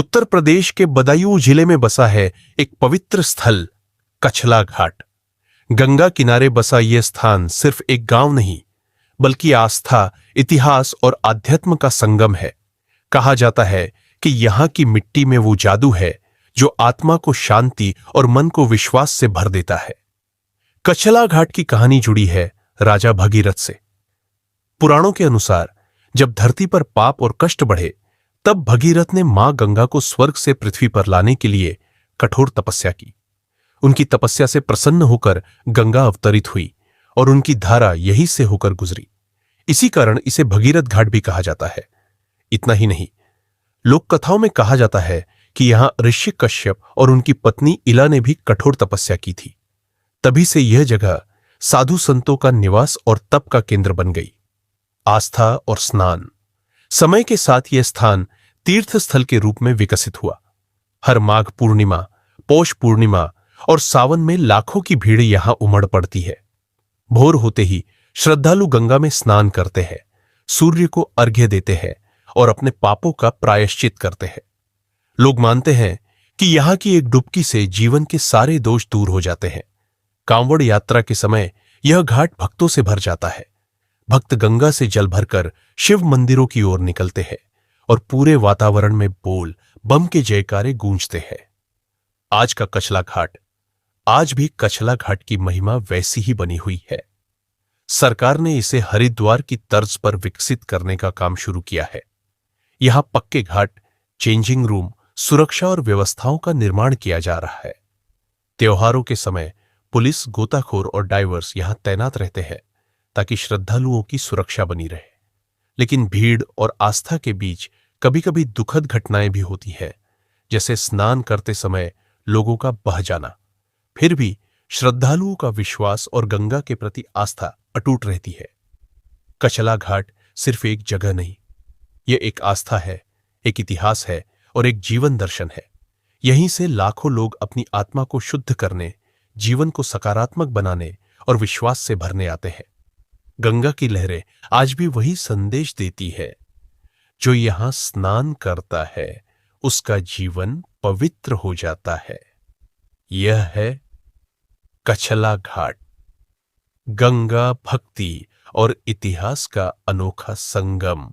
उत्तर प्रदेश के बदायूं जिले में बसा है एक पवित्र स्थल कछला घाट। गंगा किनारे बसा यह स्थान सिर्फ एक गांव नहीं, बल्कि आस्था, इतिहास और आध्यात्म का संगम है। कहा जाता है कि यहां की मिट्टी में वो जादू है जो आत्मा को शांति और मन को विश्वास से भर देता है। कछला घाट की कहानी जुड़ी है राजा भगीरथ से। पुराणों के अनुसार जब धरती पर पाप और कष्ट बढ़े, तब भगीरथ ने मां गंगा को स्वर्ग से पृथ्वी पर लाने के लिए कठोर तपस्या की। उनकी तपस्या से प्रसन्न होकर गंगा अवतरित हुई और उनकी धारा यहीं से होकर गुजरी। इसी कारण इसे भगीरथ घाट भी कहा जाता है। इतना ही नहीं, लोक कथाओं में कहा जाता है कि यहां ऋषि कश्यप और उनकी पत्नी इला ने भी कठोर तपस्या की थी। तभी से यह जगह साधु संतों का निवास और तप का केंद्र बन गई। आस्था और स्नान। समय के साथ यह स्थान तीर्थ स्थल के रूप में विकसित हुआ। हर माघ पूर्णिमा, पौष पूर्णिमा और सावन में लाखों की भीड़ यहां उमड़ पड़ती है। भोर होते ही श्रद्धालु गंगा में स्नान करते हैं, सूर्य को अर्घ्य देते हैं और अपने पापों का प्रायश्चित करते हैं। लोग मानते हैं कि यहां की एक डुबकी से जीवन के सारे दोष दूर हो जाते हैं। कांवड़ यात्रा के समय यह घाट भक्तों से भर जाता है। भक्त गंगा से जल भरकर शिव मंदिरों की ओर निकलते हैं और पूरे वातावरण में बोल बम के जयकारे गूंजते हैं। आज का कछला घाट, आज भी कछला घाट की महिमा वैसी ही बनी हुई है। सरकार ने इसे हरिद्वार की तर्ज पर विकसित करने का काम शुरू किया है। यहां पक्के घाट, चेंजिंग रूम, सुरक्षा और व्यवस्थाओं का निर्माण किया जा रहा है। त्योहारों के समय पुलिस, गोताखोर और डाइवर्स यहां तैनात रहते हैं ताकि श्रद्धालुओं की सुरक्षा बनी रहे। लेकिन भीड़ और आस्था के बीच कभी-कभी दुखद घटनाएं भी होती है, जैसे स्नान करते समय लोगों का बह जाना। फिर भी श्रद्धालुओं का विश्वास और गंगा के प्रति आस्था अटूट रहती है। कछला घाट सिर्फ एक जगह नहीं, यह एक आस्था है, एक इतिहास है और एक जीवन दर्शन है। यहीं से लाखों लोग अपनी आत्मा को शुद्ध करने, जीवन को सकारात्मक बनाने और विश्वास से भरने आते हैं। गंगा की लहरें आज भी वही संदेश देती है, जो यहां स्नान करता है उसका जीवन पवित्र हो जाता है। यह है कछला घाट, गंगा, भक्ति और इतिहास का अनोखा संगम।